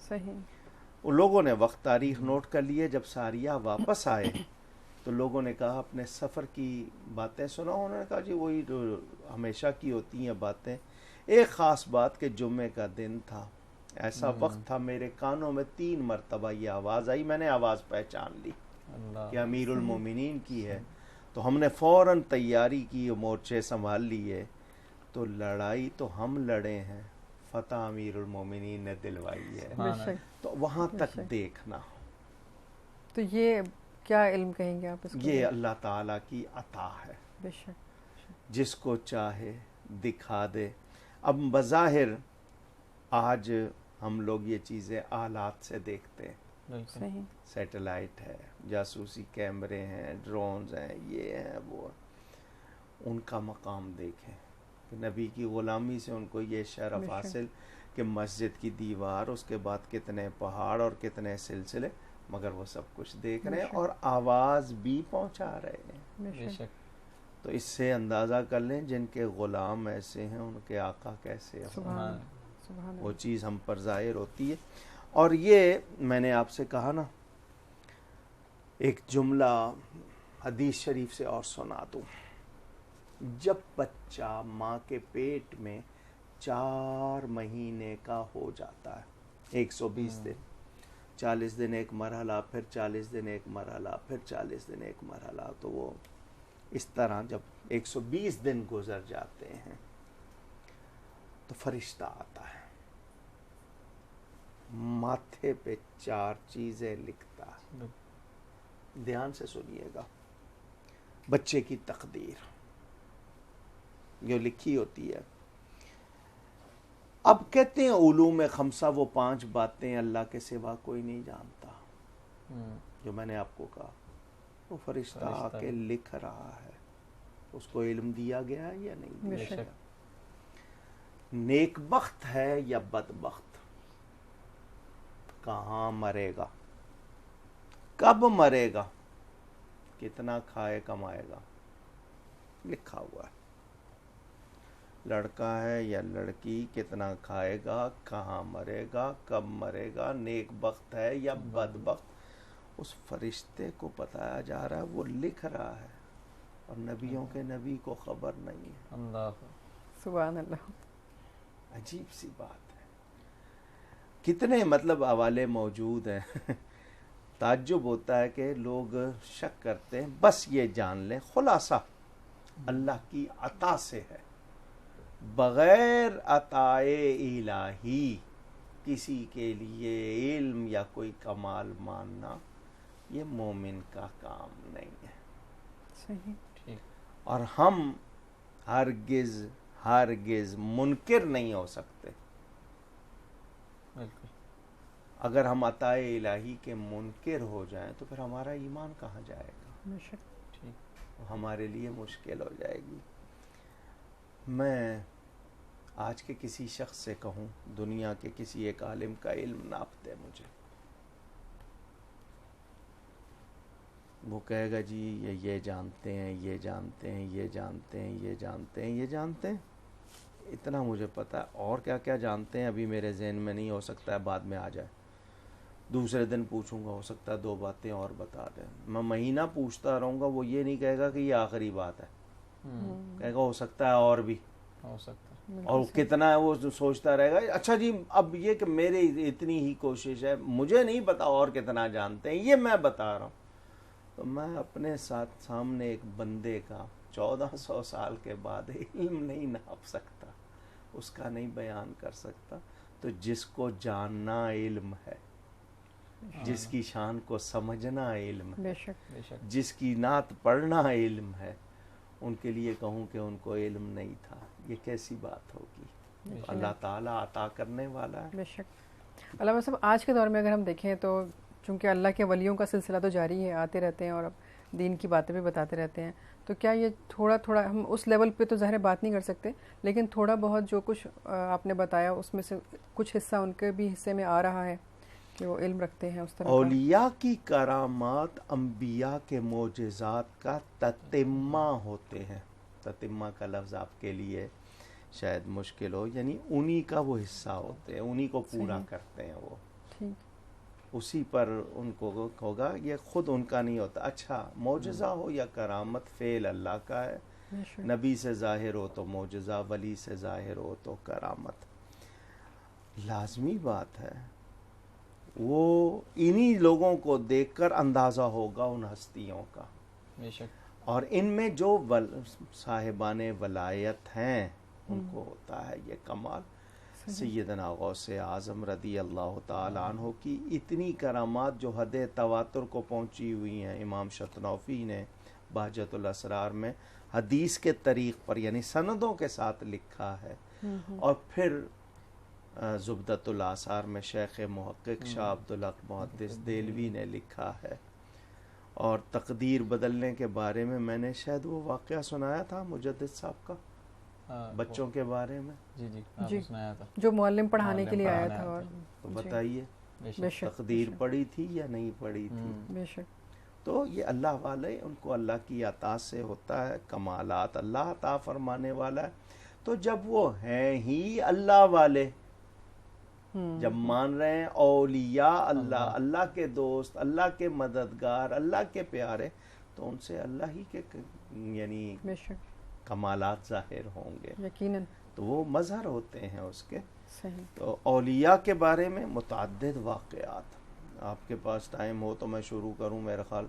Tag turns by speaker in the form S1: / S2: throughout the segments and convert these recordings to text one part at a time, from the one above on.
S1: صحیح.
S2: ان لوگوں نے وقت تاریخ نوٹ کر لیے. جب ساریہ واپس آئے تو لوگوں نے کہا اپنے سفر کی باتیں سنا. انہوں نے کہا جی وہی ہمیشہ کی ہوتی ہیں باتیں. ایک خاص بات کہ جمعے کا دن تھا, ایسا وقت تھا میرے کانوں میں 3 مرتبہ یہ آواز آئی. میں نے آواز پہچان لی کہ امیر المومنین کی ہے. تو ہم نے فوراً تیاری کی, مورچے سنبھال لیے. تو لڑائی تو ہم لڑے ہیں, فتح امیر المومنین نے دلوائی ہے.
S1: بے شک.
S2: تو وہاں تک دیکھنا,
S1: تو یہ کیا علم کہیں گے آپ اس کو؟
S2: یہ اللہ تعالیٰ کی عطا ہے,
S1: بے شک.
S2: جس کو چاہے دکھا دے. اب بظاہر آج ہم لوگ یہ چیزیں آلات سے دیکھتے ہیں,
S1: صحیح.
S2: سیٹلائٹ ہے, جاسوسی کیمرے ہیں, ڈرونز ہیں, یہ ہیں وہ. ان کا مقام دیکھیں کہ نبی کی غلامی سے ان کو یہ شرف حاصل کہ مسجد کی دیوار, اس کے بعد کتنے پہاڑ اور کتنے سلسلے, مگر وہ سب کچھ دیکھ رہے ہیں اور آواز بھی پہنچا رہے ہیں.
S1: بے شک.
S2: تو اس سے اندازہ کر لیں جن کے غلام ایسے ہیں ان کے آقا کیسے ہیں.
S1: سبحان
S2: وہ چیز ہم پر ظاہر ہوتی ہے. اور یہ میں نے آپ سے کہا نا, ایک جملہ حدیث شریف سے اور سنا دوں. جب بچہ ماں کے پیٹ میں 4 مہینے کا ہو جاتا ہے, 120 دن, 40 دن ایک مرحلہ, پھر 40 دن ایک مرحلہ, پھر 40 دن ایک مرحلہ, تو وہ اس طرح جب 120 دن گزر جاتے ہیں تو فرشتہ آتا ہے, ماتھے پہ 4 چیزیں لکھتا ہے. دھیان سے سنیے گا. بچے کی تقدیر جو لکھی ہوتی ہے. اب کہتے ہیں علوم 5 وہ 5 باتیں اللہ کے سوا کوئی نہیں جانتا, جو میں نے آپ کو کہا. وہ فرشتہ آ کے لکھ رہا ہے. اس کو علم دیا گیا ہے یا نہیں دیا گیا؟ نیک بخت ہے یا بدبخت, کہاں مرے گا, کب مرے گا, کتنا کھائے کمائے گا, لکھا ہوا ہے. لڑکا ہے یا لڑکی, کتنا کھائے گا, کہاں مرے گا, کب مرے گا, نیک بخت ہے یا بدبخت, اس فرشتے کو بتایا جا رہا ہے, وہ لکھ رہا ہے. اور نبیوں کے نبی کو خبر نہیں ہے.
S1: اللہ سبحان اللہ.
S2: عجیب سی بات ہے. کتنے مطلب حوالے موجود ہیں. تعجب ہوتا ہے کہ لوگ شک کرتے ہیں. بس یہ جان لیں خلاصہ اللہ کی عطا سے ہے. بغیر عطائے الہی کسی کے لیے علم یا کوئی کمال ماننا یہ مومن کا کام نہیں ہے.
S1: صحیح.
S2: اور ہم ہرگز منکر نہیں ہو سکتے. اگر ہم عطائے الہی کے منکر ہو جائیں تو پھر ہمارا ایمان کہاں جائے گا, ہمارے لیے مشکل ہو جائے گی. میں آج کے کسی شخص سے کہوں دنیا کے کسی ایک عالم کا علم ناپ دے مجھے, وہ کہے گا جی یہ جانتے ہیں, یہ جانتے ہیں, یہ جانتے ہیں, یہ جانتے ہیں, یہ جانتے ہیں, اتنا مجھے پتا ہے. اور کیا کیا جانتے ہیں ابھی میرے ذہن میں نہیں, ہو سکتا ہے بعد میں آ جائے. دوسرے دن پوچھوں گا, ہو سکتا ہے 2 باتیں اور بتا دیں. میں مہینہ پوچھتا رہوں گا, وہ یہ نہیں کہے گا کہ یہ آخری بات ہے, کہے گا ہو سکتا ہے اور بھی
S3: ہو سکتا ہے.
S2: اور کتنا ہے وہ سوچتا رہے گا. اچھا جی اب یہ کہ میری اتنی ہی کوشش ہے, مجھے نہیں پتا اور کتنا جانتے ہیں, یہ میں بتا رہا ہوں. تو میں اپنے سامنے ایک بندے کا 1400 سال کے بعد علم نہیں ناپ سکتا, اس کا نہیں بیان کر سکتا. تو جس کو جاننا علم ہے, جس کی شان کو سمجھنا علم ہے, جس کی نعت پڑھنا علم ہے, ان کے لیے کہوں کہ ان کو علم نہیں تھا, یہ کیسی بات ہوگی. اللہ تعالیٰ عطا کرنے والا ہے.
S1: بے شک. علامہ صاحب آج کے دور میں اگر ہم دیکھیں تو چونکہ اللہ کے ولیوں کا سلسلہ تو جاری ہے, آتے رہتے ہیں اور دین کی باتیں بھی بتاتے رہتے ہیں, تو کیا یہ تھوڑا ہم اس لیول پہ تو ظاہر بات نہیں کر سکتے, لیکن تھوڑا بہت جو کچھ آپ نے بتایا اس میں سے کچھ حصہ ان کے بھی حصے میں آ رہا ہے کہ وہ علم رکھتے ہیں اس طرح.
S2: اولیاء کی کرامات انبیاء کے معجزات کا تتمہ ہوتے ہیں. تتمہ کا لفظ آپ کے لیے شاید مشکل ہو, یعنی انہی کا وہ حصہ ہوتے ہیں, انہی کو پورا کرتے ہیں وہ.
S1: ٹھیک،
S2: اسی پر ان کو ہوگا، یہ خود ان کا نہیں ہوتا. اچھا معجزہ ہو یا کرامت فعل اللہ کا ہے.
S1: بے شک،
S2: نبی سے ظاہر ہو تو معجزہ، ولی سے ظاہر ہو تو کرامت. لازمی بات ہے وہ انہی لوگوں کو دیکھ کر اندازہ ہوگا ان ہستیوں کا.
S3: بے شک.
S2: اور ان میں جو صاحبان ولایت ہیں ان کو ہوتا ہے یہ کمال. سیدنا غوث اعظم رضی اللہ تعالیٰ عنہ کی اتنی کرامات جو حد تواتر کو پہنچی ہوئی ہیں. امام شتنوفی نے بہجت الاسرار میں حدیث کے طریق پر یعنی سندوں کے ساتھ لکھا ہے. اور پھر زبدۃ الآثار میں شیخ محقق شاہ عبدالحق محدث دہلوی نے لکھا ہے. اور تقدیر بدلنے کے بارے میں نے شاید وہ واقعہ سنایا تھا مجدد صاحب کا بچوں کے بارے میں.
S3: جی
S1: جی،
S3: سنایا تھا
S1: جو معلم پڑھانے کے لیے آیا تھا. اور
S2: تو بتائیے
S1: بے شک،
S2: تقدیر پڑھی تھی یا نہیں پڑھی تھی؟
S1: بے شک.
S2: تو یہ اللہ والے ان کو اللہ کی عطا سے ہوتا ہے. کمالات اللہ عطا فرمانے والا ہے. تو جب وہ ہیں ہی اللہ والے، جب مان رہے ہیں اولیاء اللہ، اللہ کے دوست، اللہ کے مددگار، اللہ کے پیارے، تو ان سے اللہ ہی کے یعنی
S1: بے شک
S2: کمالات ظاہر ہوں گے.
S1: یقیناً.
S2: تو وہ مظہر ہوتے ہیں اس کے.
S1: صحیح.
S2: تو اولیاء کے بارے میں متعدد واقعات. آپ کے پاس ٹائم ہو تو میں شروع کروں. میرا خیال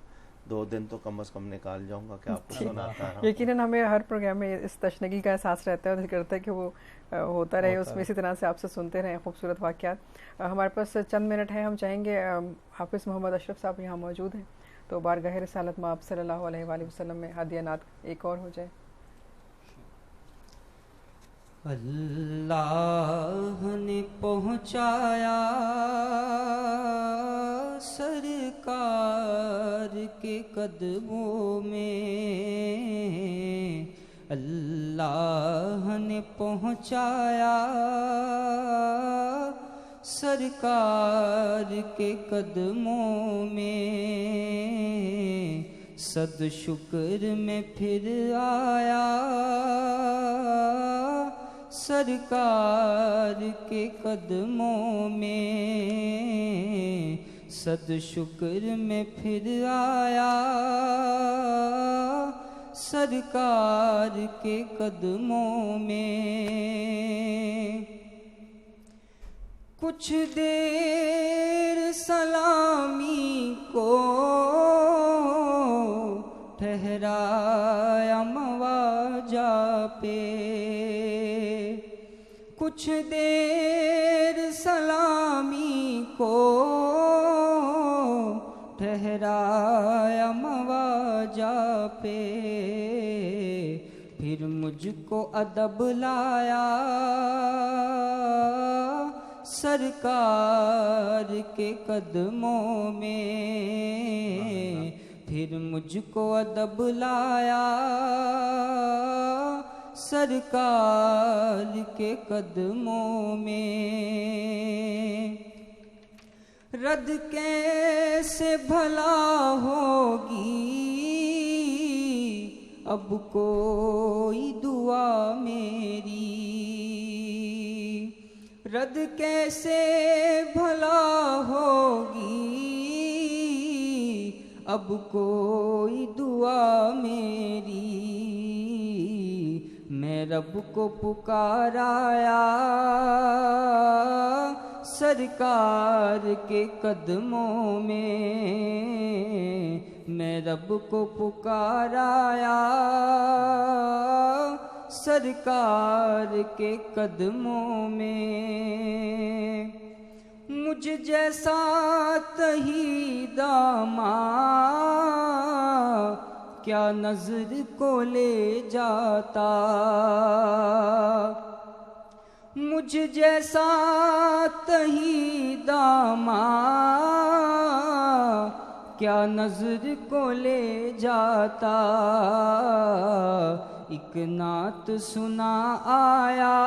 S2: 2 دن تو کم از کم نکال جاؤں گا کہ آپ کو سناتا رہا.
S1: یقیناً ہمیں ہر پروگرام میں اس تشنگی کا احساس رہتا ہے اور دل کرتا ہے کہ وہ ہوتا رہے، اس میں اسی طرح سے آپ سے سنتے رہیں خوبصورت واقعات. ہمارے پاس چند منٹ ہیں، ہم چاہیں گے حافظ محمد اشرف صاحب یہاں موجود ہیں تو بارگاہ رسالت میں آپ صلی اللہ علیہ وآلہ وسلم میں ہدیہ نعت ایک اور ہو جائے.
S4: اللہ نے پہنچایا سرکار کے قدموں میں، اللہ نے پہنچایا سرکار کے قدموں میں. صد شکر میں پھر آیا سرکار کے قدموں میں. صد شکر میں پھر آیا سرکار کے قدموں میں. کچھ دیر سلامی کو ٹھہرایا مواجہ پہ، کچھ دیر سلامی کو ٹھہرایا مواجہ پہ. پھر مجھ کو ادب لایا سرکار کے قدموں میں. پھر مجھ کو ادب لایا سرکار کے قدموں میں. رد کیسے بھلا ہوگی اب کوئی دعا میری، رد کیسے بھلا ہوگی اب کوئی دعا میری. میں رب کو پکارایا سرکار کے قدموں میں. میں رب کو پکارایا سرکار کے قدموں میں. مجھ جیسا تہی داماں کیا نظر کو لے جاتا، مجھ جیسا تہی داماں کیا نظر کو لے جاتا. ایک نعت سنا آیا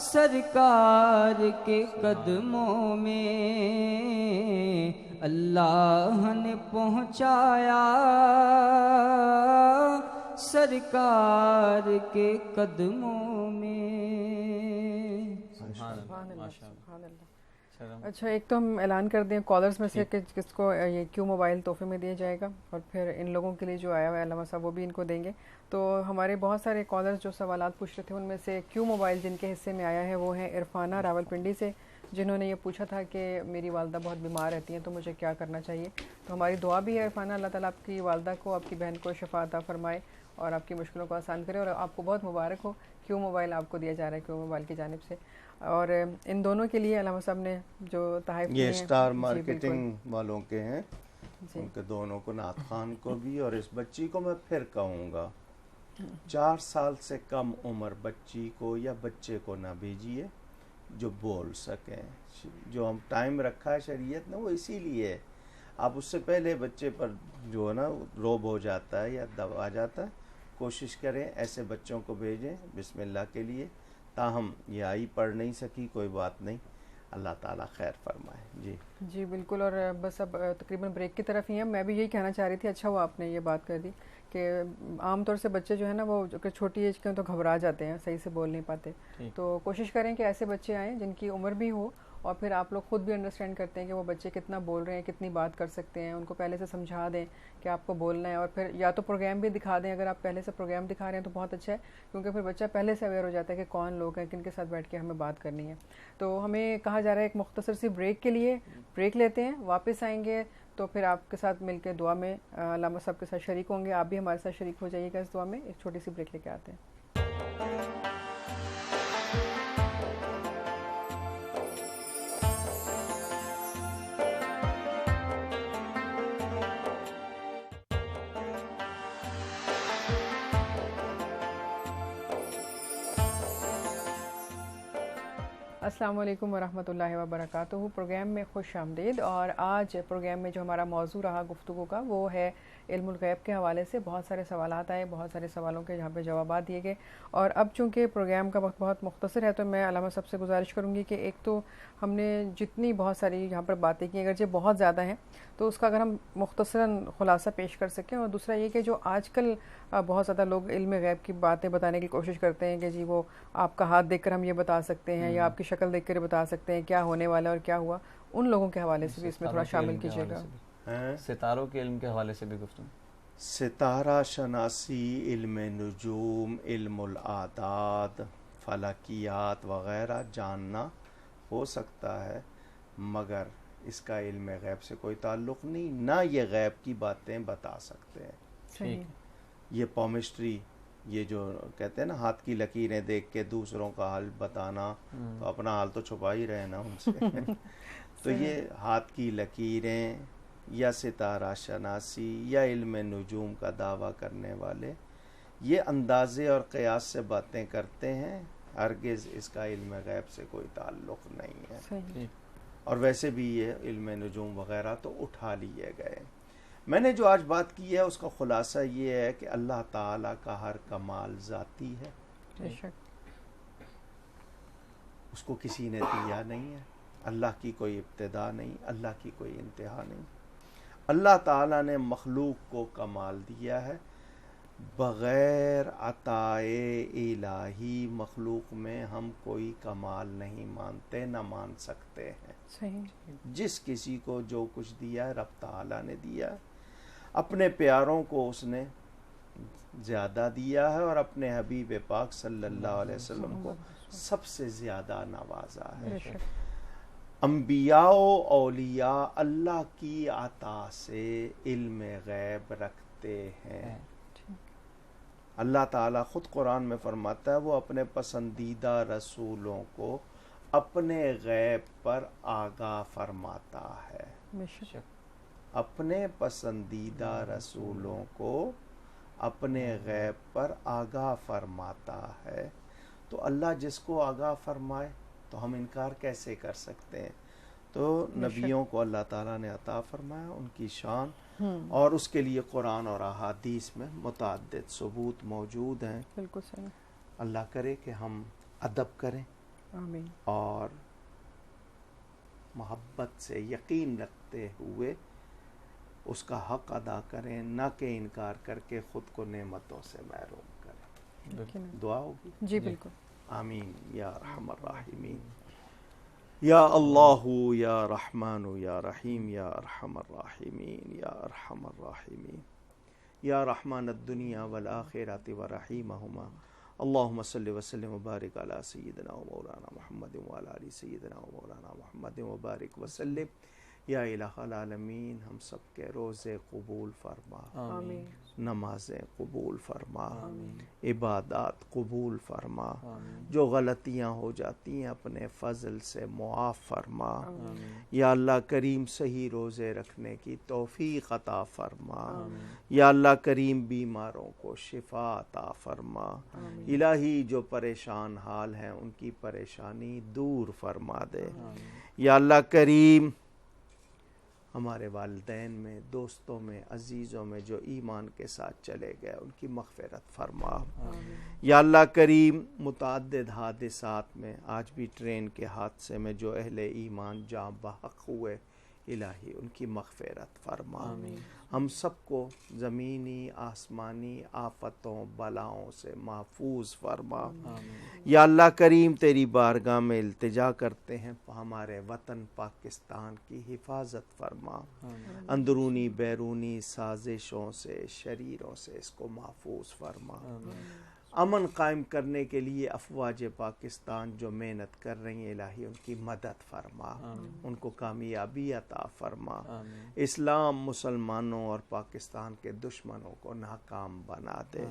S4: سرکار کے قدموں میں. اللہ نے پہنچایا سرکار کے قدموں میں.
S1: سبحان اللہ، سبحان اللہ. اچھا، ایک تو ہم اعلان کر دیں کالرز میں سے کہ کس کو یہ کیو موبائل تحفے میں دیا جائے گا، اور پھر ان لوگوں کے لیے جو آیا ہوا ہے علامہ صاحب وہ بھی ان کو دیں گے. تو ہمارے بہت سارے کالرز جو سوالات پوچھ رہے تھے ان میں سے کیو موبائل جن کے حصے میں آیا ہے وہ ہیں عرفانہ راول پنڈی سے، جنہوں نے یہ پوچھا تھا کہ میری والدہ بہت بیمار رہتی ہیں تو مجھے کیا کرنا چاہیے. تو ہماری دعا بھی ہے عرفانہ، اللہ تعالیٰ آپ کی والدہ کو، آپ کی بہن کو شفا عطا فرمائے اور آپ کی مشکلوں کو آسان کرے، اور آپ کو بہت مبارک ہو کیو موبائل آپ کو دیا جا رہا ہے کیو موبائل کی جانب سے. اور ان دونوں کے لیے علامہ صاحب نے جو تحائف
S2: یہ
S1: دیے ہیں،
S2: اسٹار
S1: جی
S2: مارکیٹنگ والوں کے ہیں،
S1: جی
S2: ان کے دونوں کو، نعت خان کو بھی اور اس بچی کو. میں پھر کہوں گا 4 سال سے کم عمر بچی کو یا بچے کو نہ بھیجیے جو بول سکیں. جو ہم ٹائم رکھا ہے شریعت نے وہ اسی لیے ہے. آپ اس سے پہلے بچے پر جو ہے نا روب ہو جاتا ہے یا دب آ جاتا ہے، کوشش کریں ایسے بچوں کو بھیجیں بسم اللہ کے لیے. تاہم یہ آئی پڑھ نہیں سکی، کوئی بات نہیں، اللہ تعالیٰ خیر فرمائے. جی
S1: جی بالکل. اور بس اب تقریباً بریک کی طرف ہی ہیں. میں بھی یہی کہنا چاہ رہی تھی، اچھا ہوا آپ نے یہ بات کر دی کہ عام طور سے بچے جو ہے نا وہ چھوٹی ایج کے ہیں تو گھبرا جاتے ہیں، صحیح سے بول نہیں پاتے. تو کوشش کریں کہ ایسے بچے آئیں جن کی عمر بھی ہو اور پھر آپ لوگ خود بھی انڈرسٹینڈ کرتے ہیں کہ وہ بچے کتنا بول رہے ہیں، کتنی بات کر سکتے ہیں. ان کو پہلے سے سمجھا دیں کہ آپ کو بولنا ہے، اور پھر یا تو پروگرام بھی دکھا دیں. اگر آپ پہلے سے پروگرام دکھا رہے ہیں تو بہت اچھا ہے، کیونکہ پھر بچہ پہلے سے اویئر ہو جاتا ہے کہ کون لوگ ہیں، کن کے ساتھ بیٹھ کے ہمیں بات کرنی ہے. تو ہمیں کہا جا رہا ہے ایک مختصر سی بریک کے لیے، بریک لیتے ہیں، واپس آئیں گے تو پھر آپ کے ساتھ مل کے دعا میں علامہ صاحب کے ساتھ شریک ہوں گے. آپ بھی ہمارے ساتھ شریک ہو جائیے گا اس دعا میں. ایک چھوٹی سی بریک لے کے آتے ہیں. السلام علیکم ورحمۃ اللہ وبرکاتہ. پروگرام میں خوش آمدید. اور آج پروگرام میں جو ہمارا موضوع رہا گفتگو کا وہ ہے علم الغیب کے حوالے سے. بہت سارے سوالات آئے، بہت سارے سوالوں کے یہاں پہ جوابات دیے گئے، اور اب چونکہ پروگرام کا وقت بہت مختصر ہے تو میں علامہ صاحب سے گزارش کروں گی کہ ایک تو ہم نے جتنی بہت ساری یہاں پر باتیں کی، اگرچہ بہت زیادہ ہیں، تو اس کا اگر ہم مختصراً خلاصہ پیش کر سکیں. اور دوسرا یہ کہ جو آج کل بہت زیادہ لوگ علم غیب کی باتیں بتانے کی کوشش کرتے ہیں کہ جی وہ آپ کا ہاتھ دیکھ کر ہم یہ بتا سکتے ہیں یا آپ کی شکل دیکھ کر بتا سکتے ہیں کیا ہونے والا ہے اور کیا ہوا، ان لوگوں کے حوالے سے بھی اس میں تھوڑا شامل کیجیے گا.
S3: ستاروں کے علم کے حوالے سے بھی گفتگو.
S2: ستارہ شناسی، علم نجوم، علم الاعداد، فلکیات وغیرہ جاننا ہو سکتا ہے، مگر اس کا علم غیب سے کوئی تعلق نہیں، نہ یہ غیب کی باتیں بتا سکتے ہیں.
S1: صحیح.
S2: یہ پومسٹری، یہ جو کہتے ہیں نا ہاتھ کی لکیریں دیکھ کے دوسروں کا حال بتانا، تو اپنا حال تو چھپا ہی رہے نا ان سے. تو یہ ہاتھ کی لکیریں یا ستارہ شناسی یا علم نجوم کا دعویٰ کرنے والے یہ اندازے اور قیاس سے باتیں کرتے ہیں، ہرگز اس کا علم غیب سے کوئی تعلق نہیں ہے.
S1: صحیح.
S2: اور ویسے بھی یہ علم نجوم وغیرہ تو اٹھا لیے گئے. میں نے جو آج بات کی ہے اس کا خلاصہ یہ ہے کہ اللہ تعالیٰ کا ہر کمال ذاتی ہے،
S1: بے شک.
S2: اس کو کسی نے دیا نہیں ہے. اللہ کی کوئی ابتدا نہیں، اللہ کی کوئی انتہا نہیں. اللہ تعالیٰ نے مخلوق کو کمال دیا ہے. بغیر عطائے الہی مخلوق میں ہم کوئی کمال نہیں مانتے، نہ مان سکتے ہیں.
S1: صحیح.
S2: جس کسی کو جو کچھ دیا ہے رب تعالیٰ نے دیا ہے. اپنے پیاروں کو اس نے زیادہ دیا ہے اور اپنے حبیب پاک صلی اللہ علیہ وسلم کو سب سے زیادہ نوازا ہے.
S1: بے شک.
S2: انبیاء و اولیاء اللہ کی عطا سے علم غیب رکھتے ہیں. اللہ تعالیٰ خود قرآن میں فرماتا ہے وہ اپنے پسندیدہ رسولوں کو اپنے غیب پر آگاہ فرماتا ہے.
S1: بے شک.
S2: اپنے پسندیدہ رسولوں کو اپنے غیب پر آگاہ فرماتا ہے. تو اللہ جس کو آگاہ فرمائے تو ہم انکار کیسے کر سکتے ہیں. تو نبیوں کو اللہ تعالیٰ نے عطا فرمایا، ان کی شان، اور اس کے لیے قرآن اور احادیث میں متعدد ثبوت موجود ہیں.
S1: بالکل صحیح.
S2: اللہ کرے کہ ہم ادب کریں
S1: آمین.
S2: اور محبت سے یقین رکھتے ہوئے اس کا حق ادا کریں، نہ کہ انکار کر کے خود کو نعمتوں سے محروم کریں. دعا ہوگی.
S1: جی بالکل.
S2: آمین یا ارحم الراحمین. یا اللہ یا رحمان یا رحیم یا ارحم الراحمین یا ارحم الراحمین یا رحمان الدنیا والآخرۃ ورحیمہما اللہم صلی وسلم وبارک علی سیدنا و مولانا محمد وعلی آل سیدنا و مولانا محمد وبارک وسلم یا الہ العالمین ہم سب کے روزے قبول فرما،
S1: آمین،
S2: نمازیں قبول فرما، عبادات قبول فرما، جو غلطیاں ہو جاتی ہیں اپنے فضل سے معاف فرما، یا اللہ کریم صحیح روزے رکھنے کی توفیق عطا فرما، یا اللہ کریم بیماروں کو شفا عطا فرما، الہی جو پریشان حال ہیں ان کی پریشانی دور فرما دے، یا اللہ کریم ہمارے والدین میں، دوستوں میں، عزیزوں میں جو ایمان کے ساتھ چلے گئے ان کی مغفرت فرما، یا اللہ کریم متعدد حادثات میں آج بھی ٹرین کے حادثے میں جو اہل ایمان جاں بحق ہوئے الہی ان کی مغفرت فرما، ہم سب کو زمینی آسمانی آفتوں بلاؤں سے محفوظ فرما، یا اللہ کریم تیری بارگاہ میں التجا کرتے ہیں ہمارے وطن پاکستان کی حفاظت فرما، اندرونی بیرونی سازشوں سے شریروں سے اس کو محفوظ فرما، امن قائم کرنے کے لیے افواج پاکستان جو محنت کر رہی ہیں الہی ان کی مدد فرما، ان کو کامیابی عطا فرما، اسلام مسلمانوں اور پاکستان کے دشمنوں کو ناکام بنا دے،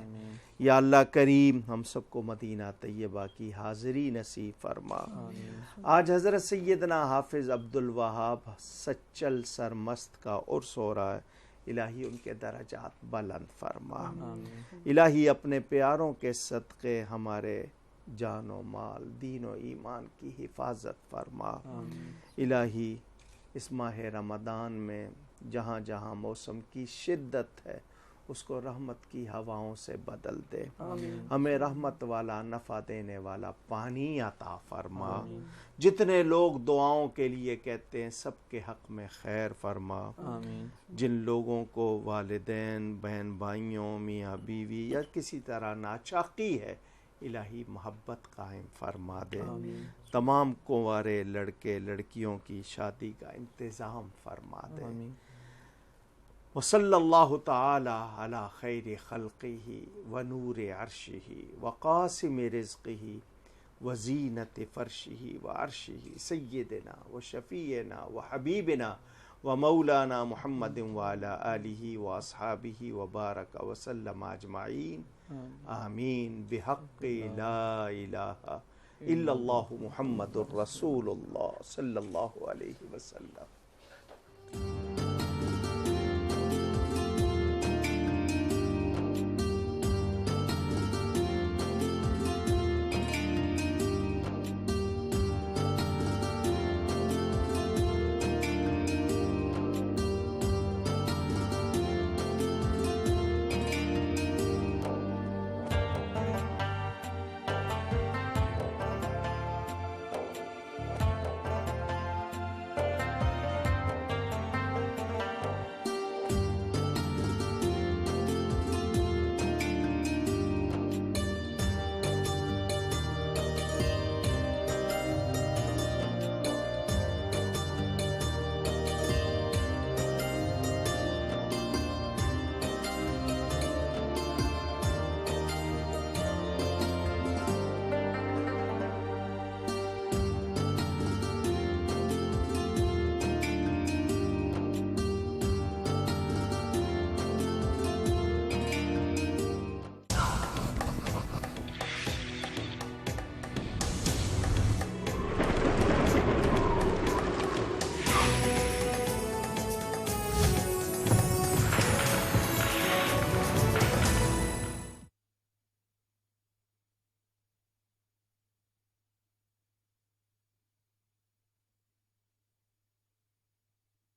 S2: یا اللہ کریم ہم سب کو مدینہ طیبہ کی حاضری نصیب فرما۔ آج حضرت سیدنا حافظ عبد الوہاب سچل سرمست کا عرس ہو رہا ہے، الہی ان کے درجات بلند فرما، الہی اپنے پیاروں کے صدقے ہمارے جان و مال دین و ایمان کی حفاظت فرما، الہی اس ماہ رمضان میں جہاں جہاں موسم کی شدت ہے اس کو رحمت کی ہواؤں سے بدل دے، ہمیں رحمت والا نفع دینے والا پانی عطا فرما، جتنے لوگ دعاؤں کے لیے کہتے ہیں سب کے حق میں خیر فرما، جن لوگوں کو والدین بہن بھائیوں میاں بیوی یا کسی طرح ناچاقی ہے الہی محبت قائم فرما دے، تمام کنوارے لڑکے لڑکیوں کی شادی کا انتظام فرما دے، وصلی اللہ تعالی علی خیر خلقہ ونور عرشہ وقاسم رزقہ وزینت فرشہ وعرشہ سیدنا وشفیعنا وحبیبنا ومولانا محمد وعلی آلہ واصحابہ وبارک وسلم اجمعین، آمین، بحق لا الہ الا اللہ محمد الرسول اللہ صلی اللہ علیہ وسلم۔